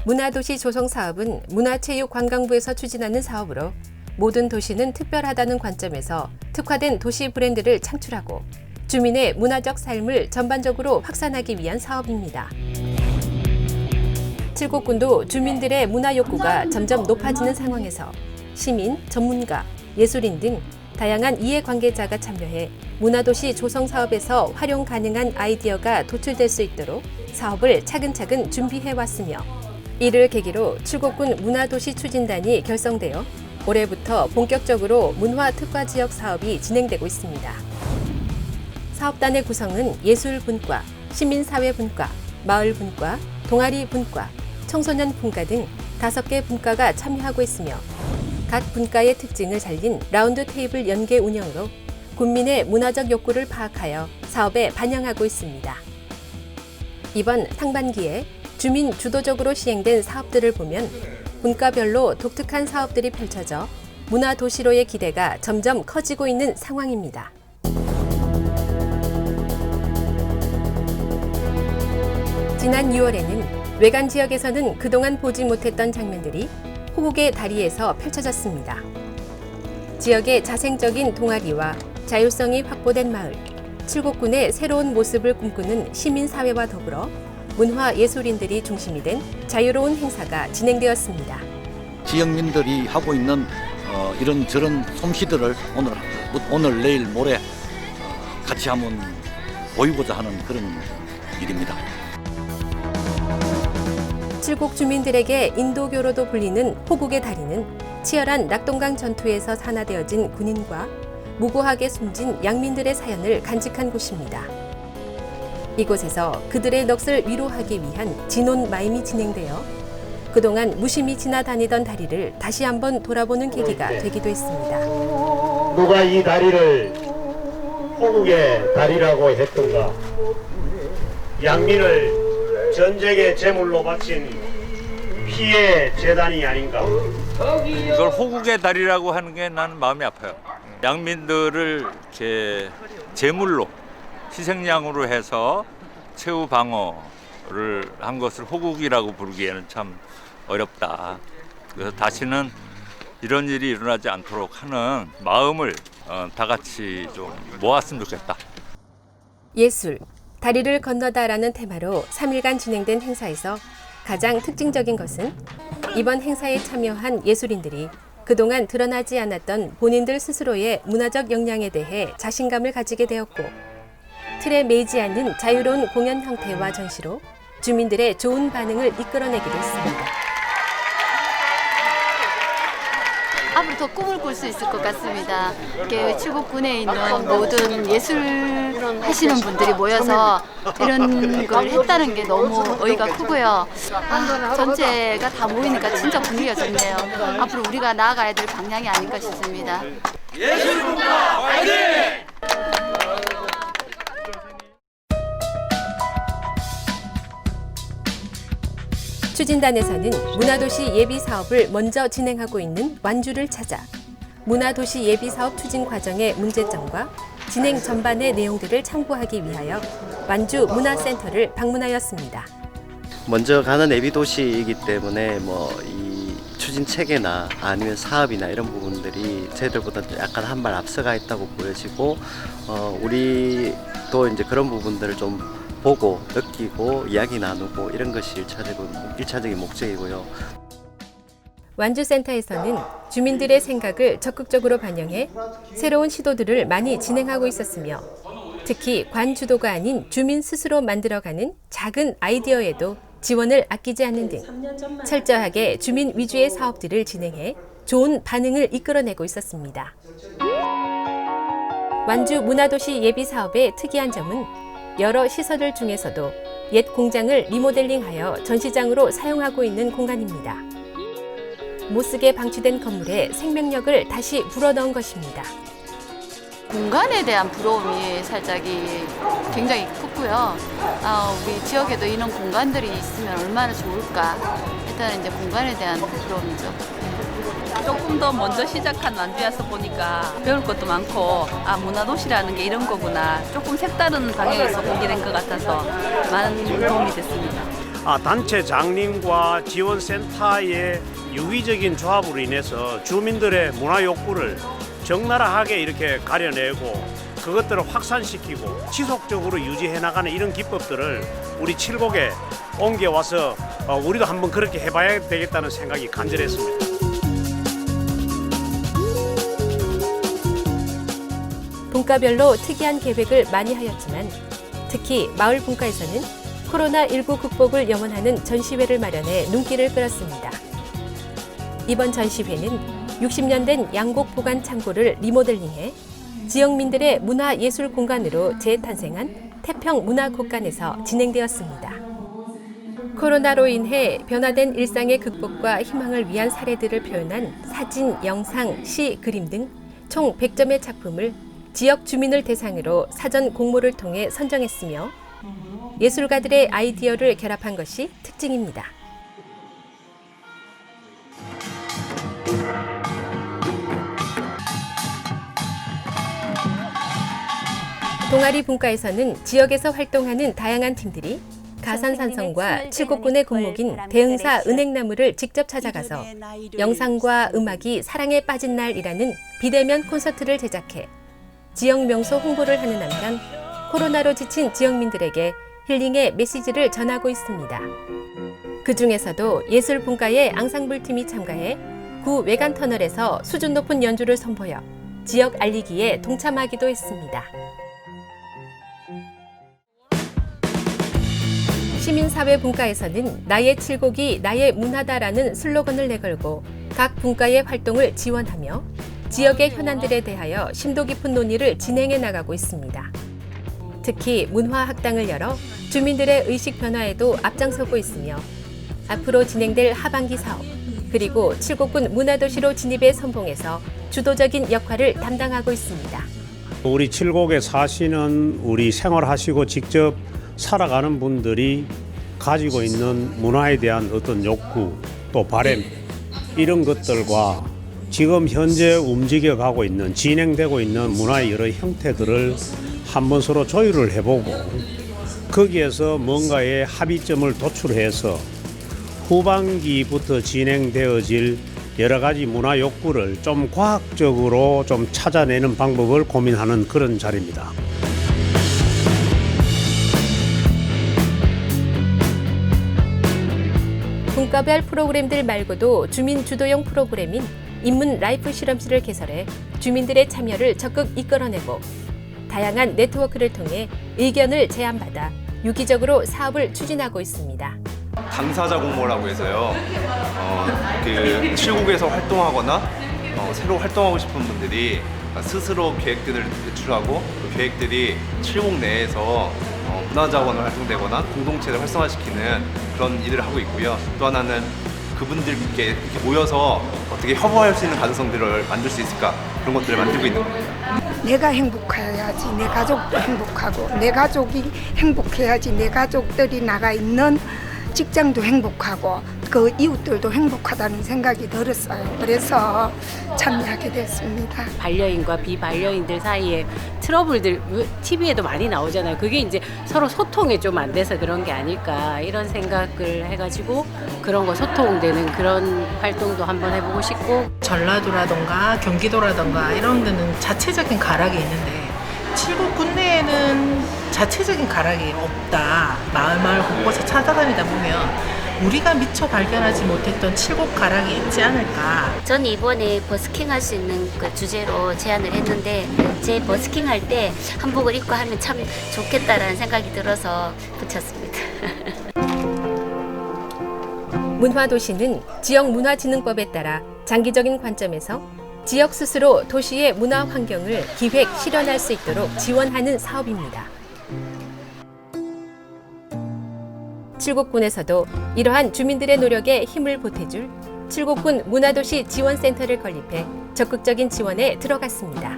문화도시 조성 사업은 문화체육관광부에서 추진하는 사업으로 모든 도시는 특별하다는 관점에서 특화된 도시 브랜드를 창출하고 주민의 문화적 삶을 전반적으로 확산하기 위한 사업입니다. 칠곡군도 주민들의 문화 욕구가 점점 높아지는 상황에서 시민, 전문가, 예술인 등 다양한 이해관계자가 참여해 문화도시 조성 사업에서 활용 가능한 아이디어가 도출될 수 있도록 사업을 차근차근 준비해왔으며 이를 계기로 칠곡군 문화도시 추진단이 결성되어 올해부터 본격적으로 문화특화지역 사업이 진행되고 있습니다. 사업단의 구성은 예술분과, 시민사회분과, 마을분과, 동아리분과, 청소년분과 등 5개 분과가 참여하고 있으며 각 분과의 특징을 살린 라운드 테이블 연계 운영으로 군민의 문화적 욕구를 파악하여 사업에 반영하고 있습니다. 이번 상반기에 주민 주도적으로 시행된 사업들을 보면 분과별로 독특한 사업들이 펼쳐져 문화도시로의 기대가 점점 커지고 있는 상황입니다. 지난 6월에는 외관 지역에서는 그동안 보지 못했던 장면들이 호국의 다리에서 펼쳐졌습니다. 지역의 자생적인 동아리와 자율성이 확보된 마을, 칠곡군의 새로운 모습을 꿈꾸는 시민사회와 더불어 문화예술인들이 중심이 된 자유로운 행사가 진행되었습니다. 지역민들이 하고 있는 이런저런 솜씨들을 오늘 내일 모레 같이 한번 보이고자 하는 그런 일입니다. 칠곡 주민들에게 인도교로도 불리는 호국의 다리는 치열한 낙동강 전투에서 산화되어진 군인과 무고하게 숨진 양민들의 사연을 간직한 곳입니다. 이곳에서 그들의 넋을 위로하기 위한 진혼 마임이 진행되어 그동안 무심히 지나다니던 다리를 다시 한번 돌아보는 계기가 되기도 했습니다. 누가 이 다리를 호국의 다리라고 했던가? 양민을 전쟁의 제물로 바친 피의 재단이 아닌가? 이걸 호국의 다리라고 하는 게 나는 마음이 아파요. 양민들을 제물로 희생양으로 해서 최후 방어를 한 것을 호국이라고 부르기에는 참 어렵다. 그래서 다시는 이런 일이 일어나지 않도록 하는 마음을 다 같이 좀 모았으면 좋겠다. 예술, 다리를 건너다라는 테마로 3일간 진행된 행사에서 가장 특징적인 것은 이번 행사에 참여한 예술인들이 그동안 드러나지 않았던 본인들 스스로의 문화적 역량에 대해 자신감을 가지게 되었고 틀에 매이지 않는 자유로운 공연 형태와 전시로 주민들의 좋은 반응을 이끌어내기도 했습니다. 앞으로 더 꿈을 꿀 수 있을 것 같습니다. 이렇게 칠곡군에 있는 모든 예술 하시는 분들이 모여서 이런 걸 했다는 게 너무 의의가 크고요. 전체가 다 모이니까 진짜 분위기가 좋네요. 앞으로 우리가 나아가야 될 방향이 아닌가 싶습니다. 예술분과 화이팅! 추진단에서는 문화도시 예비사업을 먼저 진행하고 있는 완주를 찾아 문화도시 예비사업 추진 과정의 문제점과 진행 전반의 내용들을 참고하기 위하여 완주 문화센터를 방문하였습니다. 먼저 가는 예비도시이기 때문에 이 추진 체계나 아니면 사업이나 이런 부분들이 저희들보다 약간 한 발 앞서가 있다고 보여지고 우리도 이제 그런 부분들을 좀 보고 느끼고 이야기 나누고 이런 것이 일차적인 목적이고요. 완주센터에서는 주민들의 생각을 적극적으로 반영해 새로운 시도들을 많이 진행하고 있었으며 특히 관 주도가 아닌 주민 스스로 만들어가는 작은 아이디어에도 지원을 아끼지 않는 등 철저하게 주민 위주의 사업들을 진행해 좋은 반응을 이끌어내고 있었습니다. 완주 문화도시 예비사업의 특이한 점은 여러 시설들 중에서도 옛 공장을 리모델링하여 전시장으로 사용하고 있는 공간입니다. 못쓰게 방치된 건물에 생명력을 다시 불어넣은 것입니다. 공간에 대한 부러움이 살짝이 굉장히 크고요. 우리 지역에도 이런 공간들이 있으면 얼마나 좋을까. 일단 이제 공간에 대한 부러움이죠. 조금 더 먼저 시작한 완주여서 보니까 배울 것도 많고 문화도시라는 게 이런 거구나. 조금 색다른 방향에서 보게 된 것 같아서 많은 도움이 됐습니다. 단체 장님과 지원센터의 유기적인 조합으로 인해서 주민들의 문화 욕구를 적나라하게 이렇게 가려내고 그것들을 확산시키고 지속적으로 유지해 나가는 이런 기법들을 우리 칠곡에 옮겨와서 우리도 한번 그렇게 해봐야 되겠다는 생각이 간절했습니다. 분과별로 특이한 계획을 많이 하였지만 특히 마을 분과에서는 코로나19 극복을 염원하는 전시회를 마련해 눈길을 끌었습니다. 이번 전시회는 60년 된 양곡 보관 창고를 리모델링해 지역민들의 문화예술 공간으로 재탄생한 태평 문화국간에서 진행되었습니다. 코로나로 인해 변화된 일상의 극복과 희망을 위한 사례들을 표현한 사진, 영상, 시, 그림 등 총 100점의 작품을 지역 주민을 대상으로 사전 공모를 통해 선정했으며 예술가들의 아이디어를 결합한 것이 특징입니다. 동아리 분과에서는 지역에서 활동하는 다양한 팀들이 가산산성과 칠곡군의 군목인 대흥사 은행나무를 직접 찾아가서 영상과 음악이 사랑에 빠진 날이라는 비대면 콘서트를 제작해 지역 명소 홍보를 하는 한편 코로나로 지친 지역민들에게 힐링의 메시지를 전하고 있습니다. 그 중에서도 예술 분과의 앙상블 팀이 참가해 구 외관 터널에서 수준 높은 연주를 선보여 지역 알리기에 동참하기도 했습니다. 시민사회 분과에서는 나의 칠곡이 나의 문화다라는 슬로건을 내걸고 각 분과의 활동을 지원하며 지역의 현안들에 대하여 심도 깊은 논의를 진행해 나가고 있습니다. 특히 문화학당을 열어 주민들의 의식 변화에도 앞장서고 있으며 앞으로 진행될 하반기 사업 그리고 칠곡군 문화도시로 진입의 선봉에서 주도적인 역할을 담당하고 있습니다. 우리 칠곡에 사시는 우리 생활하시고 직접 살아가는 분들이 가지고 있는 문화에 대한 어떤 욕구 또 바람 이런 것들과 지금 현재 움직여가고 있는 진행되고 있는 문화의 여러 형태들을 한번 서로 조율을 해보고 거기에서 뭔가의 합의점을 도출해서 후반기부터 진행되어질 여러 가지 문화 욕구를 좀 과학적으로 좀 찾아내는 방법을 고민하는 그런 자리입니다. 분과별 프로그램들 말고도 주민 주도형 프로그램인 인문 라이프 실험실을 개설해 주민들의 참여를 적극 이끌어내고 다양한 네트워크를 통해 의견을 제안받아 유기적으로 사업을 추진하고 있습니다. 당사자 공모라고 해서요. 그 칠곡에서 활동하거나 새로 활동하고 싶은 분들이 스스로 계획들을 제출하고 그 계획들이 칠곡 내에서 문화자원을 활동되거나 공동체를 활성화시키는 그런 일을 하고 있고요. 또 하나는 그분들께 이렇게 모여서 어떻게 협업할 수 있는 가능성들을 만들 수 있을까 그런 것들을 만들고 있는 겁니다. 내가 행복해야지 내 가족도 행복하고 내 가족이 행복해야지 내 가족들이 나가 있는 직장도 행복하고 그 이웃들도 행복하다는 생각이 들었어요. 그래서 참여하게 됐습니다. 반려인과 비반려인들 사이에 트러블들 TV에도 많이 나오잖아요. 그게 이제 서로 소통이 좀 안 돼서 그런 게 아닐까 이런 생각을 해가지고 그런 거 소통되는 그런 활동도 한번 해보고 싶고 전라도라던가 경기도라던가 이런 데는 자체적인 가락이 있는데 칠곡군 내에는 자체적인 가락이 없다. 마을 곳곳에 찾아다니다 보면 우리가 미처 발견하지 못했던 칠곡 가락이 있지 않을까. 전 이번에 버스킹 할 수 있는 그 주제로 제안을 했는데 제 버스킹 할 때 한복을 입고 하면 참 좋겠다라는 생각이 들어서 붙였습니다. 문화도시는 지역문화진흥법에 따라 장기적인 관점에서 지역 스스로 도시의 문화 환경을 기획, 실현할 수 있도록 지원하는 사업입니다. 칠곡군에서도 이러한 주민들의 노력에 힘을 보태줄 칠곡군 문화도시 지원센터를 건립해 적극적인 지원에 들어갔습니다.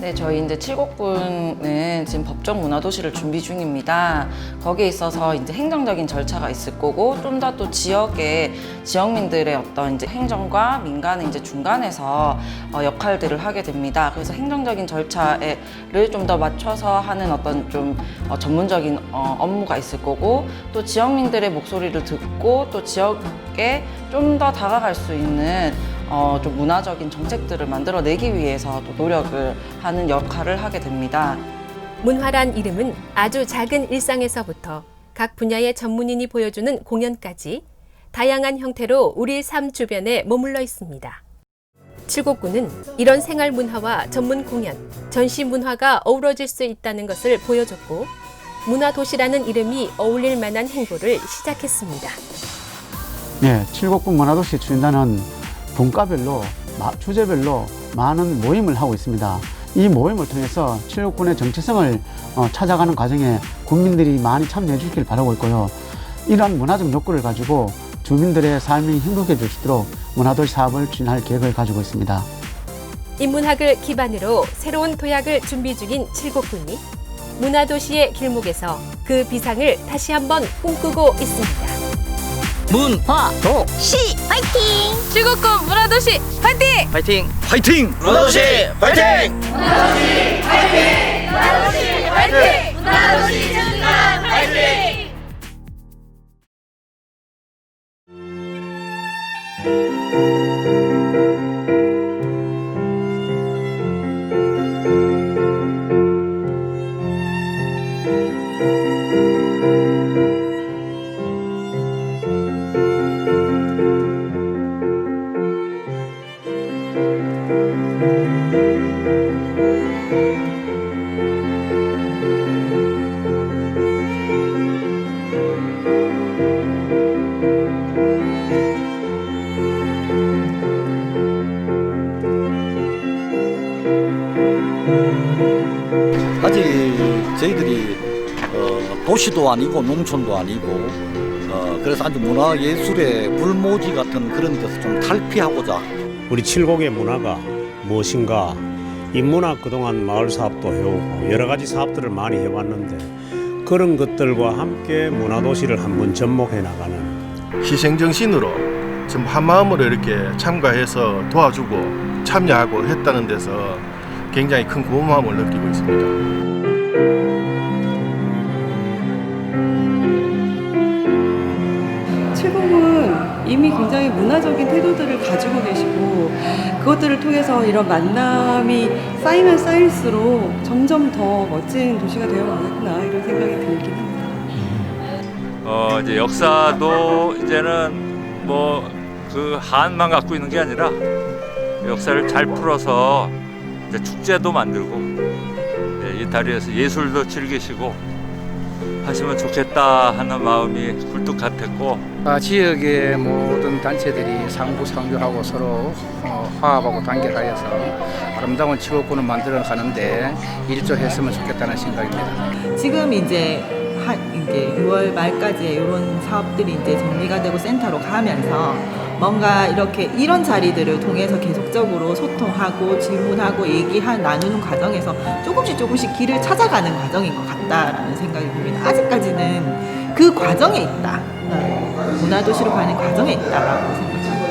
네, 저희 이제 칠곡군은 지금 법정 문화도시를 준비 중입니다. 거기에 있어서 이제 행정적인 절차가 있을 거고, 좀 더 또 지역민들의 어떤 이제 행정과 민간의 이제 중간에서 역할들을 하게 됩니다. 그래서 행정적인 절차를 좀 더 맞춰서 하는 어떤 좀 전문적인 업무가 있을 거고, 또 지역민들의 목소리를 듣고 또 지역에 좀 더 다가갈 수 있는 좀 문화적인 정책들을 만들어내기 위해서 또 노력을 하는 역할을 하게 됩니다. 문화란 이름은 아주 작은 일상에서부터 각 분야의 전문인이 보여주는 공연까지 다양한 형태로 우리 삶 주변에 머물러 있습니다. 칠곡군은 이런 생활 문화와 전문 공연, 전시 문화가 어우러질 수 있다는 것을 보여줬고, 문화도시라는 이름이 어울릴 만한 행보를 시작했습니다. 네, 칠곡군 문화도시 추진단은 분과별로, 주제별로 많은 모임을 하고 있습니다. 이 모임을 통해서 칠곡군의 정체성을 찾아가는 과정에 국민들이 많이 참여해 주길 바라고 있고요. 이러한 문화적 욕구를 가지고 주민들의 삶이 행복해질 수 있도록 문화도시 사업을 추진할 계획을 가지고 있습니다. 인문학을 기반으로 새로운 도약을 준비 중인 칠곡군이 문화도시의 길목에서 그 비상을 다시 한번 꿈꾸고 있습니다. 문화도시 파이팅! 칠곡군 문화도시 파이팅! 파이팅! 파이팅! 문화도시 파이팅! 문화도시 파이팅! 문화도시 파이팅! 문화도시 증강 파이팅! 아직 저희들이 도시도 아니고 농촌도 아니고 그래서 아주 문화예술의 불모지 같은 그런 데서 좀 탈피하고자 우리 칠곡의 문화가 무엇인가, 인문학 그동안 마을 사업도 해오고 여러 가지 사업들을 많이 해왔는데 그런 것들과 함께 문화도시를 한번 접목해 나가는 희생정신으로 좀 한마음으로 이렇게 참가해서 도와주고 참여하고 했다는 데서 굉장히 큰 고마움을 느끼고 있습니다. 칠곡은 이미 굉장히 문화적인 태도들을 가지고 계시고 그것들을 통해서 이런 만남이 쌓이면 쌓일수록 점점 더 멋진 도시가 되어가겠구나 이런 생각이 들긴 합니다. 이제 역사도 이제는 뭐 그 한만 갖고 있는 게 아니라 역사를 잘 풀어서 이제 축제도 만들고 이 다리에서 예술도 즐기시고 하시면 좋겠다 하는 마음이 굴뚝 같았고, 지역의 모든 단체들이 상부상조하고 서로 화합하고 단결하여서 아름다운 칠곡군을 만들어 가는데 일조했으면 좋겠다는 생각입니다. 지금 이제 6월 말까지 이런 사업들이 이제 정리가 되고 센터로 가면서 뭔가 이렇게 이런 자리들을 통해서 계속적으로 소통하고 질문하고 나누는 과정에서 조금씩 길을 찾아가는 과정인 것 같다라는 생각이 듭니다. 아직까지는 그 과정에 있다. 문화도시로 가는 과정에 있다라고 생각하고 있습니다.